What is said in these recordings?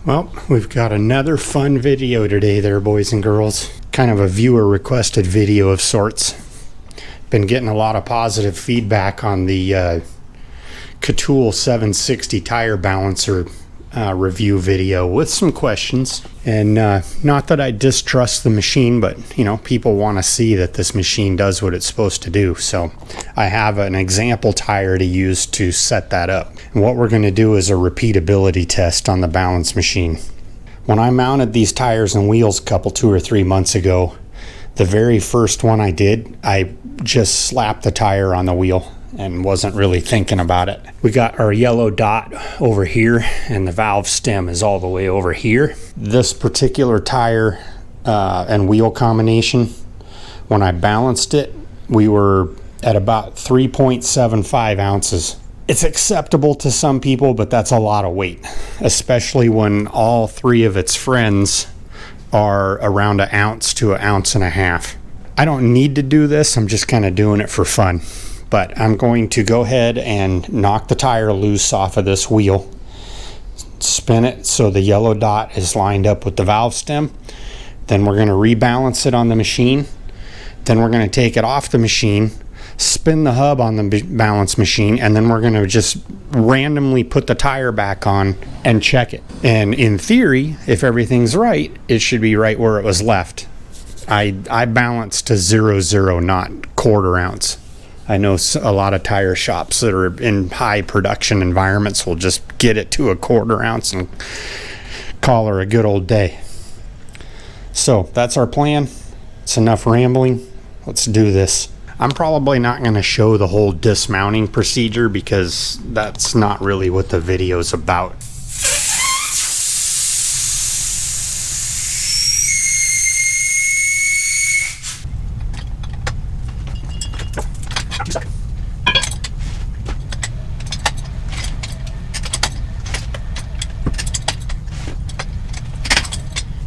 Well, we've got another fun video today there, boys and girls. Kind of a viewer requested video of sorts. Been getting a lot of positive feedback on the Katool 760 tire balancer review video with some questions. And not that I distrust the machine, but you know, people want to see that this machine does what it's supposed to do. So I have an example tire to use to set that up. And what we're going to do is a repeatability test on the balance machine. When I mounted these tires and wheels a couple 2 or 3 months ago, the very first one I did, I just slapped the tire on the wheel and wasn't really thinking about it. We got our yellow dot over here and the valve stem is all the way over here. This particular tire and wheel combination, when I balanced it, we were at about 3.75 ounces. It's acceptable to some people, but that's a lot of weight, especially when all three of its friends are around an ounce to an ounce and a half. I don't need to do this, I'm just kind of doing it for fun. But I'm going to go ahead and knock the tire loose off of this wheel, spin it so the yellow dot is lined up with the valve stem. Then we're going to rebalance it on the machine. Then we're going to take it off the machine, spin the hub on the balance machine, and then we're going to just randomly put the tire back on and check it. And in theory, if everything's right, it should be right where it was left. I balanced to 0.0, not quarter ounce. I know a lot of tire shops that are in high production environments will just get it to a quarter ounce and call her a good old day. So that's our plan. It's enough rambling. Let's do this. I'm probably not going to show the whole dismounting procedure because that's not really what the video's about.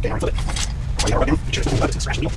Okay, flip it. While you are rubbing, make sure it's not scratch the wheel.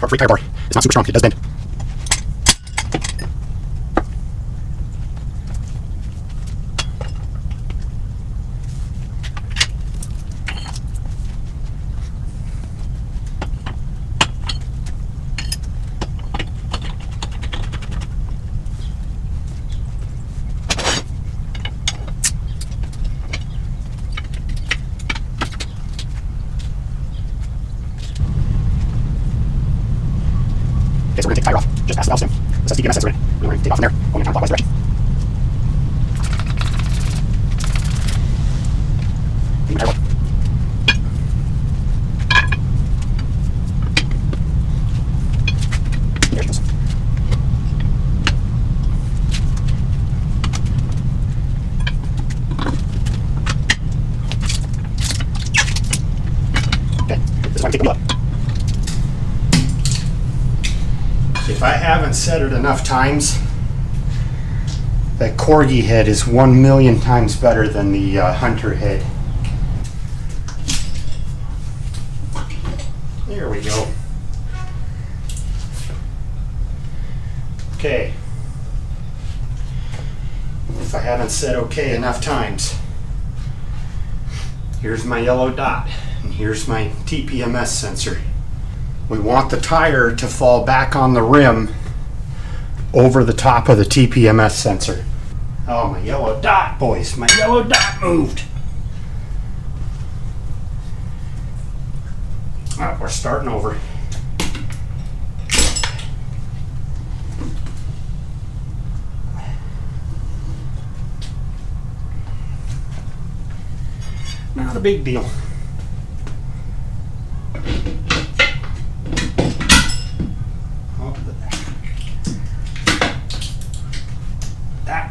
Free tire bar. It's not super strong. It does bend. Okay, so we're going to take the tire off, just past the valve stem. This has TPMS sensor in it. We're going to take off from there, going in counterclockwise direction. Leave the tire off. There she goes. Okay, this is why we take the wheel up. If I haven't said it enough times, that Corgi head is 1,000,000 times better than the Hunter head. There we go. Okay. If I haven't said okay enough times, here's my yellow dot, and here's my TPMS sensor. We want the tire to fall back on the rim over the top of the TPMS sensor. Oh, my yellow dot, boys. My yellow dot moved. All right, we're starting over. Not a big deal.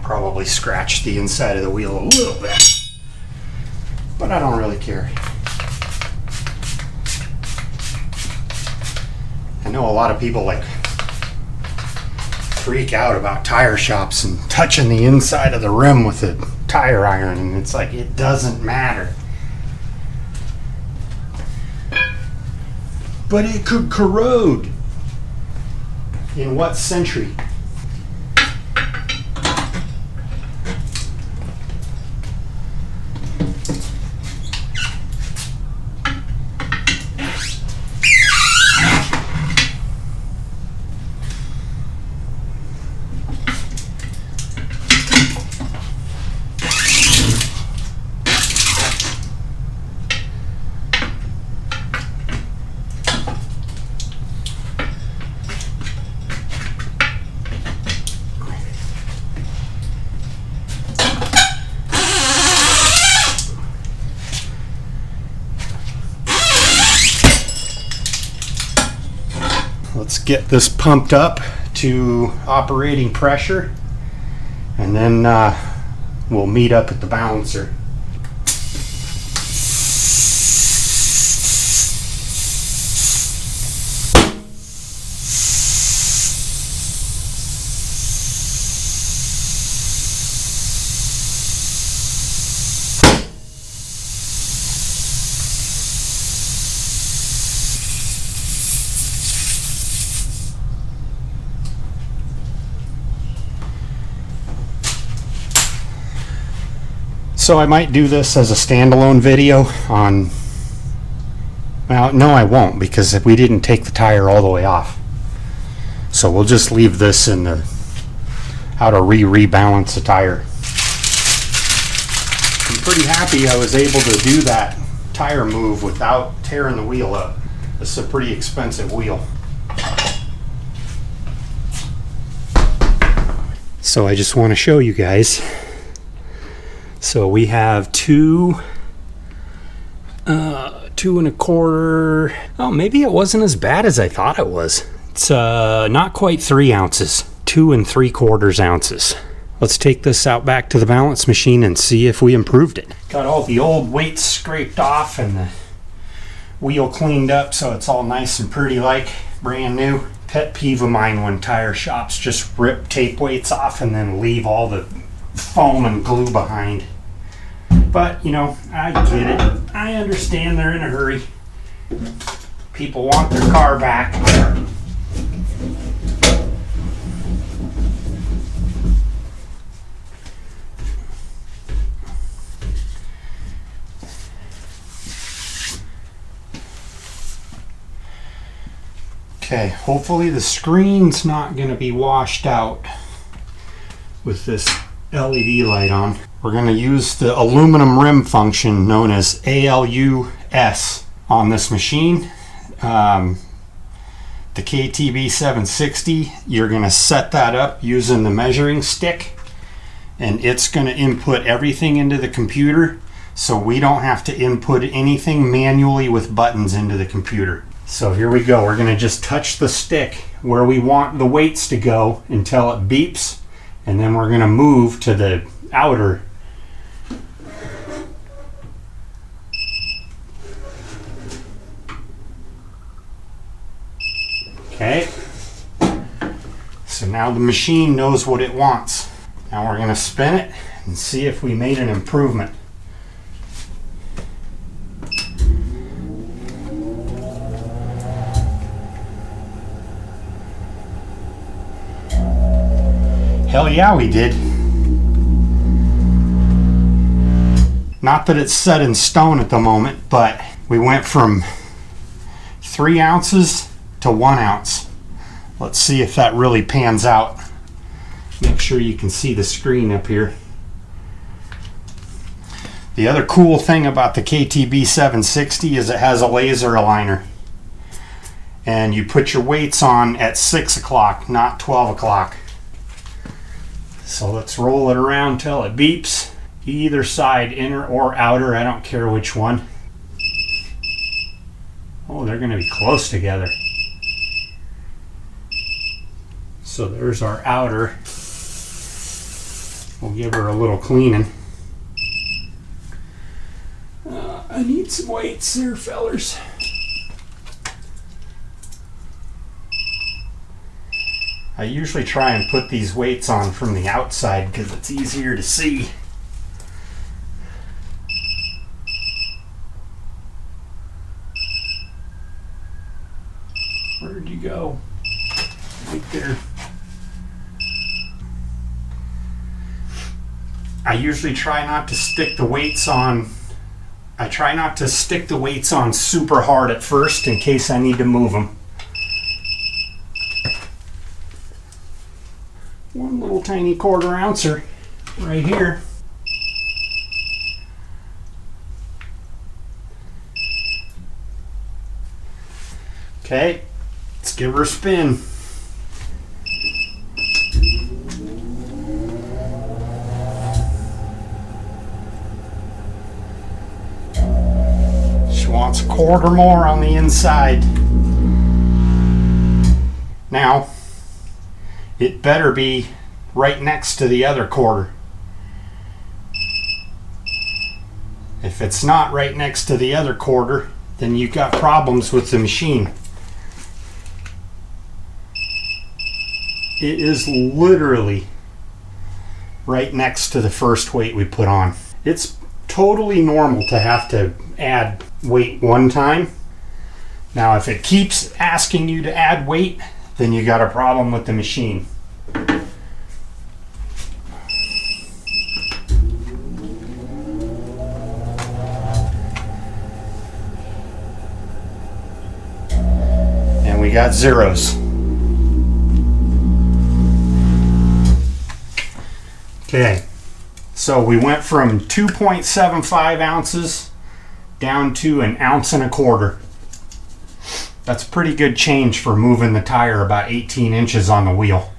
Probably scratched the inside of the wheel a little bit, but I don't really care. I know a lot of people like freak out about tire shops and touching the inside of the rim with a tire iron, and it's like, it doesn't matter. But it could corrode. In what century? Let's get this pumped up to operating pressure, and then we'll meet up at the balancer. So I might do this as a standalone video on, well, no I won't, because we didn't take the tire all the way off. So we'll just leave this in the how to rebalance the tire. I'm pretty happy I was able to do that tire move without tearing the wheel up. This is a pretty expensive wheel. So I just want to show you guys. So we have 2 2¼ oh, maybe it wasn't as bad as I thought it was. It's not quite 3 ounces, 2¾ ounces. Let's take this out back to the balance machine and see if we improved it. Got all the old weights scraped off and the wheel cleaned up so it's all nice and pretty like brand new. Pet peeve of mine when tire shops just rip tape weights off and then leave all the foam and glue behind. But you know, I get it. I understand they're in a hurry. People want their car back. Okay, hopefully the screen's not going to be washed out with this LED light on. We're going to use the aluminum rim function known as ALU-S on this machine. The KT-B760, you're going to set that up using the measuring stick, and it's going to input everything into the computer, so we don't have to input anything manually with buttons into the computer. So here we go. We're going to just touch the stick where we want the weights to go until it beeps, and then we're going to move to the outer. Okay. So now the machine knows what it wants. Now we're going to spin it and see if we made an improvement. Hell yeah, we did. Not that it's set in stone at the moment, but we went from 3 ounces to 1 ounce. Let's see if that really pans out. Make sure you can see the screen up here. The other cool thing about the KT-B760 is it has a laser aligner. And you put your weights on at 6 o'clock, not 12 o'clock. So let's roll it around till it beeps. Either side, inner or outer, I don't care which one. Oh, they're going to be close together. So there's our outer. We'll give her a little cleaning. I need some weights there, fellers. I usually try and put these weights on from the outside because it's easier to see. Where'd you go? Right there. I usually try not to stick the weights on. I try not to stick the weights on super hard at first in case I need to move them. One little tiny 1/4 ouncer right here. Okay, let's give her a spin. She wants a 1/4 more on the inside. Now, it better be right next to the other 1/4. If it's not right next to the other 1/4, then you've got problems with the machine. It is literally right next to the first weight we put on. It's totally normal to have to add weight one time. Now, if it keeps asking you to add weight, then you got a problem with the machine. And we got zeros. Okay, so we went from 2.75 ounces down to 1 1/4 ounces. That's a pretty good change for moving the tire about 18 inches on the wheel.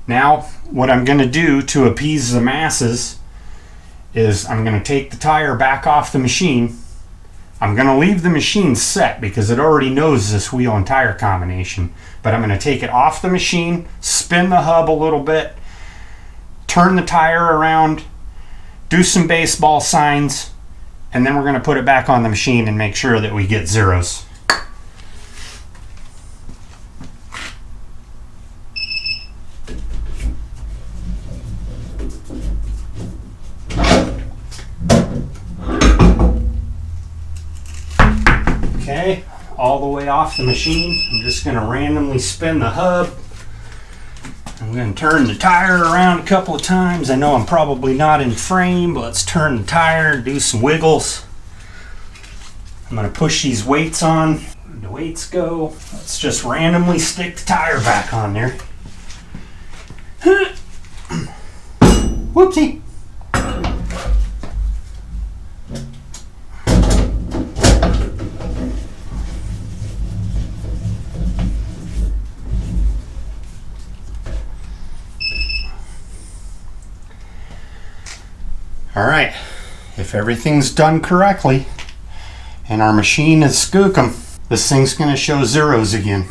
Now, what I'm going to do to appease the masses is I'm going to take the tire back off the machine. I'm going to leave the machine set because it already knows this wheel and tire combination. But I'm going to take it off the machine, spin the hub a little bit, turn the tire around, do some baseball signs, and then we're going to put it back on the machine and make sure that we get zeros. Okay, all the way off the machine. I'm just going to randomly spin the hub. I'm going to turn the tire around a couple of times. I know I'm probably not in frame, but let's turn the tire and do some wiggles. I'm going to push these weights on. Where the weights go. Let's just randomly stick the tire back on there. Whoopsie. All right, if everything's done correctly and our machine is skookum, this thing's going to show zeros again.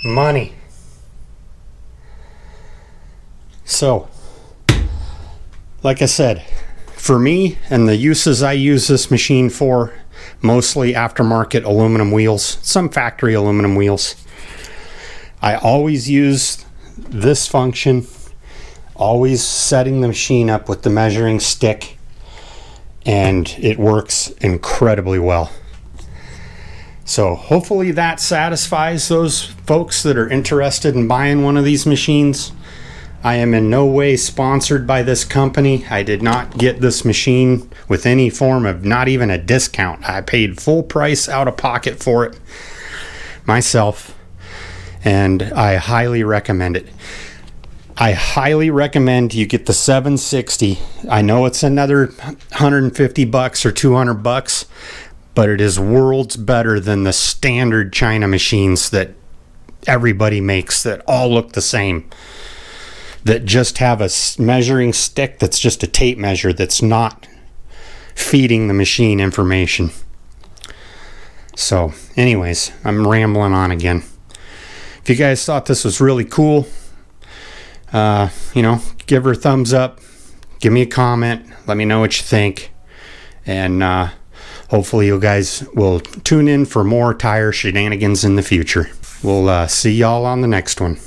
Money. So, like I said, for me and the uses I use this machine for, mostly aftermarket aluminum wheels, some factory aluminum wheels. I always use this function, always setting the machine up with the measuring stick, and it works incredibly well. So hopefully that satisfies those folks that are interested in buying one of these machines. I am in no way sponsored by this company. I did not get this machine with any form of, not even a discount. I paid full price out of pocket for it myself, and I highly recommend it. I highly recommend you get the 760. I know it's another $150 or $200, but it is worlds better than the standard China machines that everybody makes that all look the same, that just have a measuring stick that's just a tape measure that's not feeding the machine information. So anyways, I'm rambling on again. If you guys thought this was really cool, you know, give her a thumbs up, give me a comment, let me know what you think, and hopefully you guys will tune in for more tire shenanigans in the future. We'll see y'all on the next one.